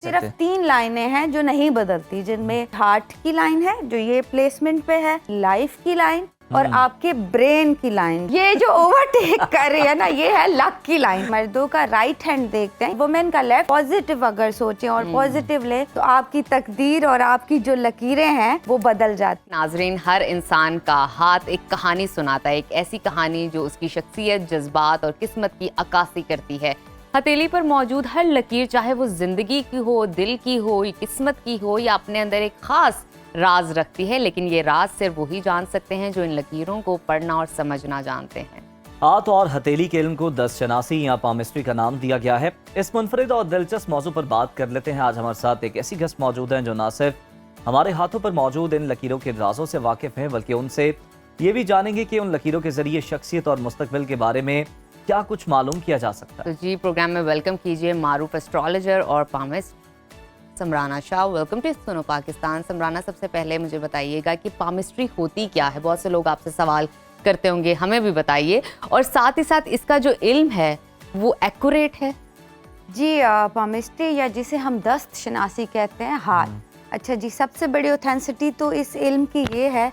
सिर्फ 3 लाइनें हैं जो नहीं बदलती, जिनमें हार्ट की लाइन है जो ये प्लेसमेंट पे है, लाइफ की लाइन और आपके ब्रेन की लाइन। ये जो ओवरटेक कर रही है ना, ये है लक की लाइन। मर्दों का राइट हैंड देखते हैं, वुमेन का लेफ्ट। पॉजिटिव अगर सोचें और पॉजिटिव ले तो आपकी तकदीर और आपकी जो लकीरें हैं वो बदल जाती। नाजरीन, हर इंसान का हाथ एक कहानी सुनाता है, एक ऐसी कहानी जो उसकी शख्सियत, जज्बात और किस्मत की अक्कासी करती है। हथेली पर मौजूद हर लकीर, चाहे वो जिंदगी की हो, दिल की हो, किस्मत की हो या अपने अंदर एक खास राज रखती है, लेकिन ये राज सिर्फ वही जान सकते हैं जो इन लकीरों को पढ़ना और समझना जानते हैं। हाथ और हथेली के इल्म को दस्तशनासी या पामिस्ट्री का नाम दिया गया है। इस मुनफरिद और दिलचस्प मौजू पर बात कर लेते हैं। आज हमारे साथ एक ऐसी गेस्ट मौजूद हैं जो न सिर्फ हमारे हाथों पर मौजूद इन लकीरों के राजों से वाकिफ हैं, बल्कि उनसे ये भी जानेंगे कि उन लकीरों के जरिए शख्सियत और मुस्तकबिल के बारे में क्या कुछ मालूम किया जा सकता है। तो जी, प्रोग्राम में वेलकम कीजिए मारूफ एस्ट्रोलॉजर और palmist Samrana Shah. Welcome to सुनो पाकिस्तान। समराना, सबसे पहले मुझे बताइएगा कि पामिस्ट्री होती क्या है? बहुत से लोग आपसे सवाल करते होंगे, हमें भी बताइए, और साथ ही साथ इसका जो इल्म है वो एक्यूरेट है? जी, पामिस्ट्री या जिसे हम दस्त शनासी कहते हैं, हाथ। अच्छा जी, सबसे बड़ी ऑथेंसिटी तो इस इल्म की ये है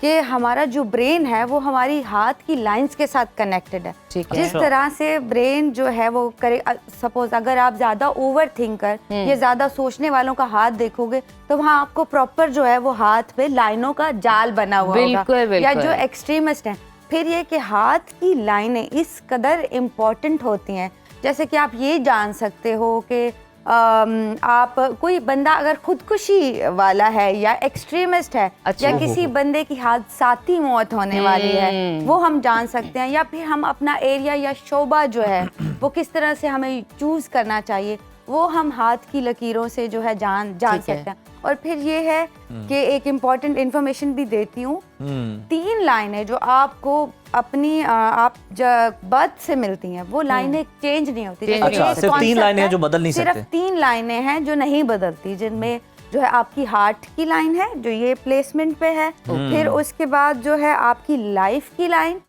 कि हमारा जो ब्रेन है वो हमारी हाथ की लाइंस के साथ कनेक्टेड है। जिस तरह से ब्रेन जो है वो करे, सपोज अगर आप ज्यादा ओवर थिंकर या ज्यादा सोचने वालों का हाथ देखोगे तो वहाँ आपको प्रॉपर जो है वो हाथ पे लाइनों का जाल बना हुआ होगा। या जो एक्सट्रीमिस्ट हैं, फिर ये कि हाथ की लाइनें इस कदर इम्पोर्टेंट होती हैं, जैसे कि आप ये जान सकते हो कि आप कोई बंदा अगर खुदकुशी वाला है या एक्सट्रीमिस्ट है, या किसी बंदे की हादसाती मौत होने वाली है, वो हम जान सकते हैं। या फिर हम अपना एरिया या शोबा जो है वो किस तरह से हमें चूज करना चाहिए, वो हम हाथ की लकीरों से जो है जान सकते हैं। और फिर ये है कि एक इम्पॉर्टेंट इंफॉर्मेशन भी देती हूँ। 3 लाइनें जो आपको अपनी आप बर्थ से मिलती हैं, वो लाइनें चेंज नहीं होती। अच्छा, सिर्फ 3 लाइनें हैं जो बदल नहीं सकते। सिर्फ 3 लाइनें हैं जो नहीं बदलती, जिनमें जो है आपकी हार्ट की लाइन है जो ये प्लेसमेंट पे है, फिर उसके बाद जो है आपकी लाइफ की लाइन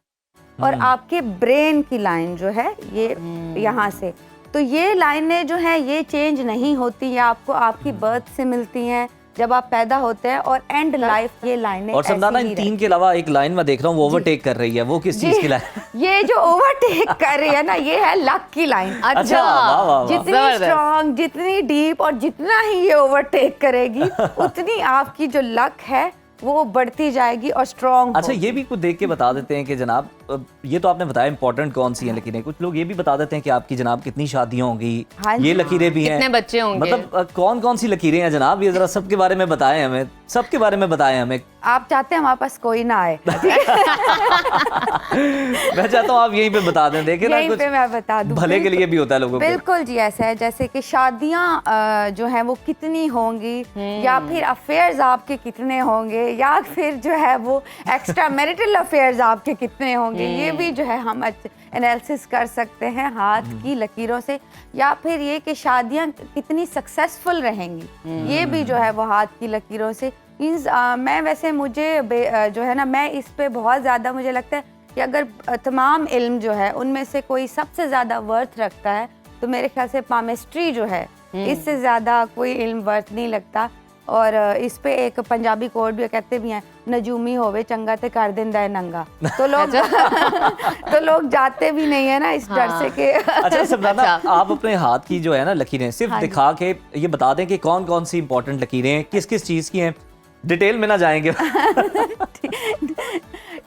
और आपके ब्रेन की लाइन जो है ये यहाँ से। तो ये लाइनें जो हैं ये चेंज नहीं होती, ये आपको आपकी बर्थ से मिलती हैं जब आप पैदा होते हैं, और एंड लाइफ ये लाइनें। और समझाना, इन 3 के अलावा एक लाइन मैं देख रहा हूँ वो ओवरटेक कर रही है, वो किस चीज की लाइन? ये जो ओवरटेक कर रही है ना, ये है लक की लाइन। अच्छा, जितनी स्ट्रॉन्ग, जितनी डीप और जितना ही ये ओवरटेक करेगी उतनी आपकी जो लक है वो बढ़ती जाएगी और स्ट्रॉन्ग। अच्छा, ये भी कुछ देख के बता देते हैं कि जनाब, ये तो आपने बताया इंपॉर्टेंट कौन सी हैं लकीरें, कुछ लोग ये भी बता देते हैं कि आपकी जनाब कितनी शादियां होंगी, ये लकीरें भी हैं, कितने बच्चे होंगे, मतलब कौन कौन सी लकीरें हैं जनाब, ये जरा सबके बारे में बताएं हमें, सबके बारे में बताएं हमें। आप चाहते हैं हमारे पास कोई ना आए? मैं चाहता हूँ आप यहीं पे बता दें, देखिए ना, कुछ मैं बता दूं, भले के लिए भी होता है लोगों को। बिल्कुल जी, ऐसा है जैसे कि शादियां जो है वो कितनी होंगी, या फिर अफेयर्स आपके कितने होंगे, या फिर जो है वो एक्स्ट्रा मैरिटल अफेयर्स आपके कितने होंगे, ये भी जो है हम एनालिसिस कर सकते हैं हाथ की लकीरों से। या फिर ये कि शादियां कितनी सक्सेसफुल रहेंगी, ये भी जो है वो हाथ की लकीरों से। मीन्स मैं वैसे मुझे जो है ना, मैं इस पे बहुत ज़्यादा, मुझे लगता है कि अगर तमाम इल्म जो है उनमें से कोई सबसे ज़्यादा वर्थ रखता है तो मेरे ख्याल से पामिस्ट्री जो है, इससे ज़्यादा कोई इल्म वर्थ नहीं लगता। और इस पे एक पंजाबी कोड भी कहते भी हैं, नजूमी होवे चंगा ते कर देंदा है नंगा। तो लोग तो लोग जाते भी नहीं है ना इस डर से कि अच्छा समझाना, आप अपने हाथ की जो है ना लकीरें सिर्फ दिखा के ये बता दें कि कौन कौन सी इंपॉर्टेंट लकीरें हैं, किस किस चीज़ की हैं, डिटेल में ना जाएंगे।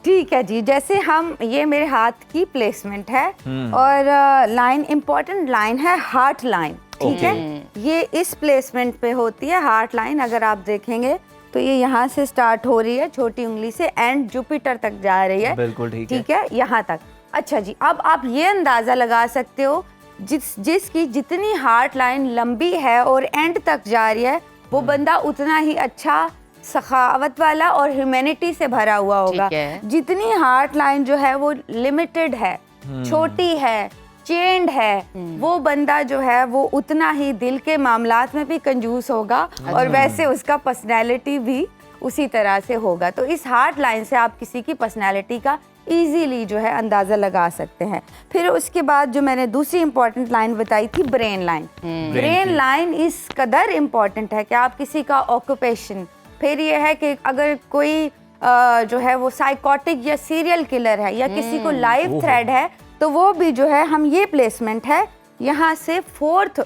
ठीक है जी, जैसे हम, ये मेरे हाथ की प्लेसमेंट है और लाइन, इम्पोर्टेंट लाइन है हार्ट लाइन, ठीक है। ये इस प्लेसमेंट पे होती है हार्ट लाइन। अगर आप देखेंगे तो ये यहाँ से स्टार्ट हो रही है छोटी उंगली से, एंड जुपिटर तक जा रही है। बिल्कुल ठीक है, यहाँ तक। अच्छा जी, अब आप ये अंदाजा लगा सकते हो जिसकी जितनी हार्ट लाइन लंबी है और एंड तक जा रही है, वो बंदा उतना ही अच्छा, सखावत वाला और ह्यूमैनिटी से भरा हुआ होगा। जितनी हार्ट लाइन जो है वो लिमिटेड है, छोटी है, चेंड है, वो बंदा जो है वो उतना ही दिल के मामलात में भी कंजूस होगा और वैसे उसका पर्सनैलिटी भी उसी तरह से होगा। तो इस हार्ट लाइन से आप किसी की पर्सनैलिटी का इजीली जो है अंदाज़ा लगा सकते हैं। फिर उसके बाद जो मैंने दूसरी इंपॉर्टेंट लाइन बताई थी, ब्रेन लाइन। ब्रेन लाइन इस कदर इम्पॉर्टेंट है कि आप किसी का ऑक्यूपेशन, फिर ये है कि अगर कोई जो है वो साइकोटिक या सीरियल किलर है या किसी को लाइफ थ्रेड है, तो वो भी जो है हम ये प्लेसमेंट है, यहाँ से 4th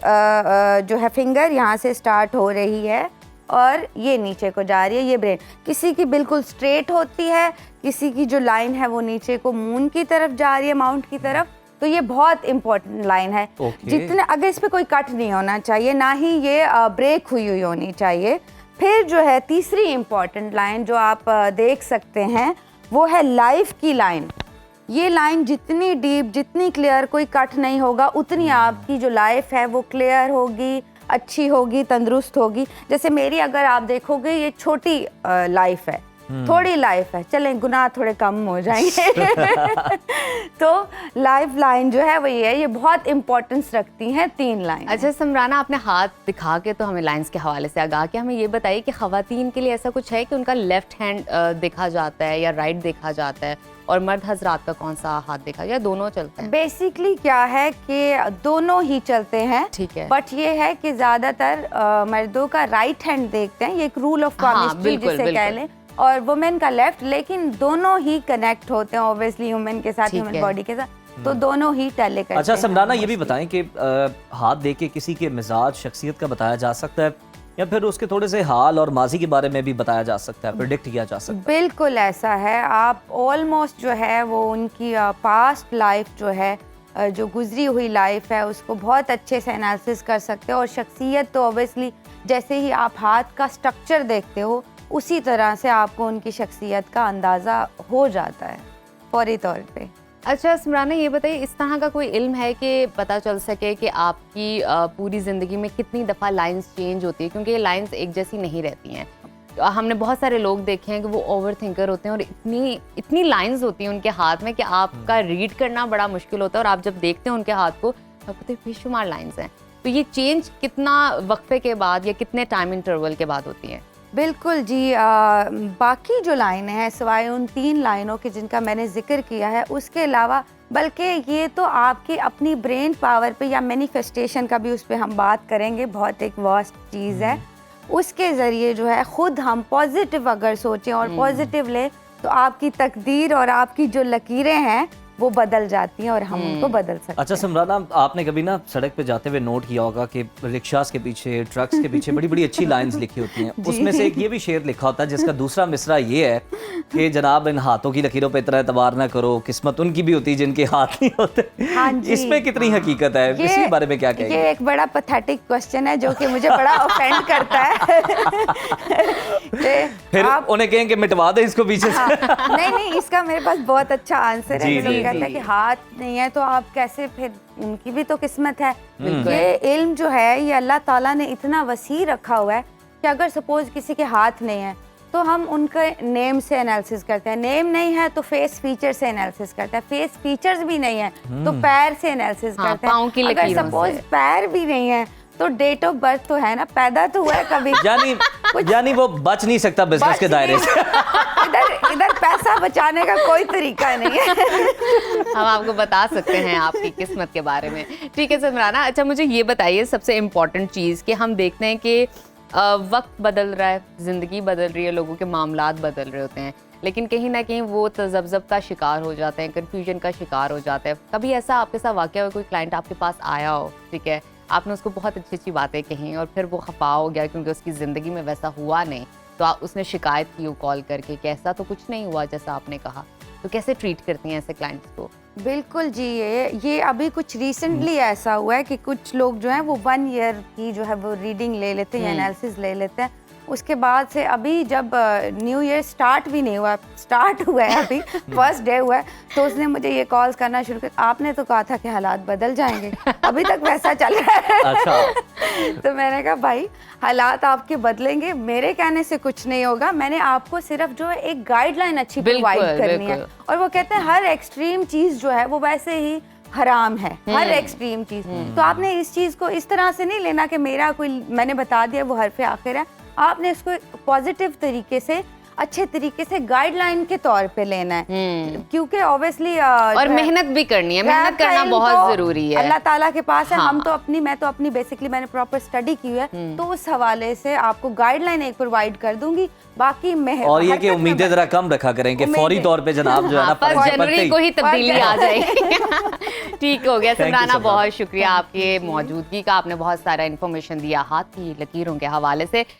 जो है फिंगर यहाँ से स्टार्ट हो रही है और ये नीचे को जा रही है। ये ब्रेन किसी की बिल्कुल स्ट्रेट होती है, किसी की जो लाइन है वो नीचे को मून की तरफ जा रही है, माउंट की तरफ। तो ये बहुत इंपॉर्टेंट लाइन है। जितने अगर इस पे कोई कट नहीं होना चाहिए, ना ही ये ब्रेक हुई होनी चाहिए। फिर जो है तीसरी इंपॉर्टेंट लाइन जो आप देख सकते हैं वो है लाइफ की लाइन। ये लाइन जितनी डीप, जितनी क्लियर, कोई कट नहीं होगा, उतनी आपकी जो लाइफ है वो क्लियर होगी, अच्छी होगी, तंदुरुस्त होगी। जैसे मेरी अगर आप देखोगे ये छोटी लाइफ है, थोड़ी लाइफ है, चलें गुनाह थोड़े कम हो जाएंगे। तो लाइफ लाइन जो है वो ये है, ये बहुत इंपॉर्टेंस रखती हैं 3 लाइन। अच्छा समराना, आपने हाथ दिखा के तो हमें लाइंस के हवाले से आगाह किया, हमें ये बताइए कि ख़वातीन के लिए ऐसा कुछ है कि उनका लेफ्ट हैंड देखा जाता है या राइट देखा जाता है, और मर्द हजरात का कौन सा हाथ देखा या दोनों चलते हैं? बेसिकली क्या है कि दोनों ही चलते हैं, ठीक है, बट ये है कि ज्यादातर मर्दों का राइट हैंड देखते हैं, ये एक रूल ऑफ पामिस्ट्री जिसे कह लें, और वुमेन का लेफ्ट, लेकिन दोनों ही कनेक्ट होते हैं ऑब्वियसली ह्यूमन के साथ, ह्यूमन बॉडी के साथ, तो दोनों ही टैली करते हैं। अच्छा समराना, ये भी बताएं कि हाथ देख के किसी के मिजाज, शख्सियत का बताया जा सकता है, या फिर उसके थोड़े से हाल और माजी के बारे में भी बताया जा सकता है, प्रेडिक्ट किया जा सकता है? बिल्कुल ऐसा है। आप ऑलमोस्ट जो है वो उनकी पास्ट लाइफ जो है, जो गुजरी हुई लाइफ है, उसको बहुत अच्छे से एनालिसिस कर सकते हो। और शख्सियत तो ऑब्वियसली जैसे ही आप हाथ का स्ट्रक्चर देखते हो उसी तरह से आपको उनकी शख्सियत का अंदाज़ा हो जाता है फौरी तौर पे। अच्छा समराना, ये बताइए इस तरह का कोई इल्म है कि पता चल सके कि आपकी पूरी ज़िंदगी में कितनी दफ़ा लाइंस चेंज होती है? क्योंकि ये लाइंस एक जैसी नहीं रहती हैं। हमने बहुत सारे लोग देखे हैं कि वो ओवर थिंकर होते हैं और इतनी लाइंस होती हैं उनके हाथ में कि आपका रीड करना बड़ा मुश्किल होता है, और आप जब देखते हैं उनके हाथ को आपको तो बेशुमार लाइंस हैं। तो ये चेंज कितना वक्फे के बाद या कितने टाइम इंटरवल के बाद होती हैं? बिल्कुल जी, बाकी जो लाइनें हैं सिवाय उन 3 लाइनों के जिनका मैंने जिक्र किया है, उसके अलावा बल्कि ये तो आपकी अपनी ब्रेन पावर पे या मैनिफेस्टेशन का भी उस पर हम बात करेंगे, बहुत एक वास्ट चीज़ है। उसके ज़रिए जो है ख़ुद हम पॉजिटिव अगर सोचें और पॉजिटिव लें तो आपकी तकदीर और आपकी जो लकीरें हैं वो बदल जाती हैं और हम उनको बदल सकते हैं। अच्छा समराना, आपने कभी ना सड़क पे जाते हुए नोट किया होगा कि रिक्शास के पीछे, ट्रक्स के पीछे बड़ी बड़ी अच्छी लाइंस लिखी होती हैं। उसमें से एक ये भी शेर लिखा होता है जिसका दूसरा मिसरा ये है कि जनाब इन हाथों की लकीरों पे इतना एतबार ना करो, किस्मत उनकी भी होती है जिनके हाथ नहीं होते। हाँ जी, इसमें कितनी हकीकत है, इसी बारे में क्या कहेंगे? ये एक बड़ा पैथेटिक क्वेश्चन है जो कि मुझे बड़ा ऑफेंड करता है। फिर उन्हें कहें कि मिटवा दें इसको पीछे से। नहीं, इसका मेरे पास बहुत अच्छा आंसर है। लोग कहते हैं कि हाथ नहीं है तो आप कैसे, फिर उनकी भी तो किस्मत है। ये इल्म जो है ये अल्लाह ताला ने इतना वसी रखा हुआ है कि अगर सपोज किसी के हाथ नहीं है तो हम उनके नेम से एनालिसिस करते हैं, नेम नहीं है तो फेस फीचर से एनालिसिस करते हैं, फेस फीचर्स भी नहीं है तो पैर से एनालिसिस करते हैं। अगर सपोज पैर भी नहीं है तो डेट ऑफ बर्थ तो है ना, पैदा तो हुआ है कभी। यानी वो बच नहीं सकता बिजनेस के दायरे से। इधर पैसा बचाने का कोई तरीका नहीं है। हम आपको बता सकते हैं आपकी किस्मत के बारे में। ठीक है समराना, अच्छा मुझे ये बताइए सबसे इम्पोर्टेंट चीज़ कि हम देखते हैं कि वक्त बदल रहा है, ज़िंदगी बदल रही है, लोगों के मामलात बदल रहे होते हैं, लेकिन कहीं ना कहीं वो तज़ब्ज़ब का शिकार हो जाते हैं, कन्फ्यूजन का शिकार हो जाता है। कभी ऐसा आपके साथ वाक़या हो, कोई क्लाइंट आपके पास आया हो, ठीक है, आपने उसको बहुत अच्छी अच्छी बातें कही और फिर वो खफा हो गया क्योंकि उसकी ज़िंदगी में वैसा हुआ नहीं, तो उसने शिकायत की कॉल करके कि ऐसा तो कुछ नहीं हुआ जैसा आपने कहा, तो कैसे ट्रीट करती हैं ऐसे क्लाइंट्स को? बिल्कुल जी, ये अभी कुछ रिसेंटली ऐसा हुआ है कि कुछ लोग जो हैं वो 1 ईयर की जो है वो रीडिंग ले लेते हैं, एनालिसिस ले लेते हैं। उसके बाद से अभी जब न्यू ईयर स्टार्ट भी नहीं हुआ, स्टार्ट हुआ है अभी फर्स्ट डे हुआ है, तो उसने मुझे ये कॉल्स करना शुरू कर, आपने तो कहा था कि हालात बदल जाएंगे, अभी तक वैसा चल रहा है। अच्छा। तो मैंने कहा भाई हालात आपके बदलेंगे, मेरे कहने से कुछ नहीं होगा, मैंने आपको सिर्फ जो है एक गाइडलाइन अच्छी प्रोवाइड करनी है। और वो कहते हैं हर एक्सट्रीम चीज़ जो है वो वैसे ही हराम है, हर एक्सट्रीम चीज़। तो आपने इस चीज़ को इस तरह से नहीं लेना कि मेरा कोई मैंने बता दिया वो हरफ आखिर है, आपने इसको एक पॉजिटिव तरीके से अच्छे तरीके से गाइडलाइन के तौर पे लेना है, क्योंकि ऑब्वियसली और मेहनत भी करनी है, मेहनत करना बहुत जरूरी है। अल्लाह ताला के पास है। हाँ। हम तो अपनी, मैं तो अपनी बेसिकली मैंने प्रॉपर स्टडी की है, तो उस हवाले से आपको गाइडलाइन एक प्रोवाइड कर दूंगी। बाकी और ये कि उम्मीदें जरा कम रखा करें कि फौरी तौर पे जनाब जो है ना 1 जनवरी को ही तब्दीली आ जाएगी। ठीक हो गया समराना, बहुत शुक्रिया आपकी मौजूदगी का, आपने बहुत सारा इन्फॉर्मेशन दिया हाथ की लकीरों के हवाले से।